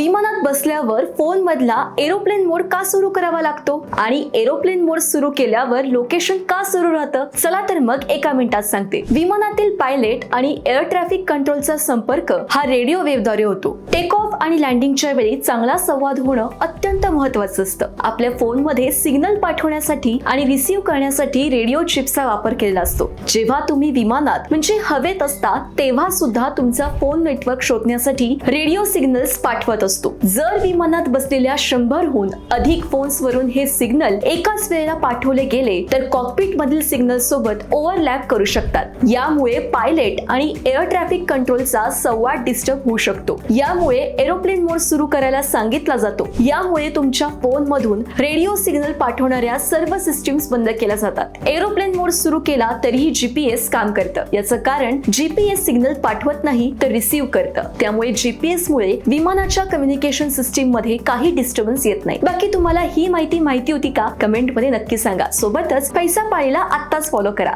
विमानात बसल्यावर फोन मधला एरोप्लेन मोड का सुरू करावा लागतो आणि एरोप्लेन मोड सुरू केल्यावर लोकेशन का सुरू राहतं? चला तर मग एका मिनिटात सांगते. विमानातील पायलट आणि एअर ट्रॅफिक कंट्रोलचा संपर्क हा रेडिओ वेव्हद्वारे होतो. टेक ऑफ आणि लँडिंगच्या वेळी चांगला संवाद होणं अत्यंत महत्त्वाचं असतं. आपल्या फोनमध्ये सिग्नल पाठवण्यासाठी आणि रिसीव्ह करण्यासाठी रेडिओ चिप्सचा वापर केलेला असतो. जेव्हा तुम्ही विमानात म्हणजे हवेत असता तेव्हा सुद्धा तुमचा फोन नेटवर्क शोधण्यासाठी रेडिओ सिग्नल्स पाठवत असतो. जर विमानात बसलेल्या 100हून अधिक फोन्स वरून हे सिग्नल एकाच वेळेला पाठवले गेले तर कॉकपिट मधील सिग्नल सोबत ओव्हरलॅप करू शकतात. यामुळे पायलट आणि एअर ट्रॅफिक कंट्रोलचा संवाद डिस्टर्ब होऊ शकतो. यामुळे एरोप्लेन मोड सुरू करायला सांगितला जातो. यामुळे तुमच्या फोन मधून रेडिओ सिग्नल पाठवणाऱ्या सर्व सिस्टीम्स बंद केल्या जातात. एरोप्लेन मोड सुरू केला तरीही जीपीएस काम करतं. याचं कारण जीपीएस सिग्नल पाठवत नाही तर रिसीव्ह करतं. त्यामुळे जीपीएस मुळे विमानाच्या कम्युनिकेशन सिस्टीम मध्ये काही डिस्टर्बन्स येत नाही. बाकी तुम्हाला ही माहिती होती का? कमेंट मध्ये नक्की सांगा. सोबतच पैसा पाळीला आत्ताच फॉलो करा.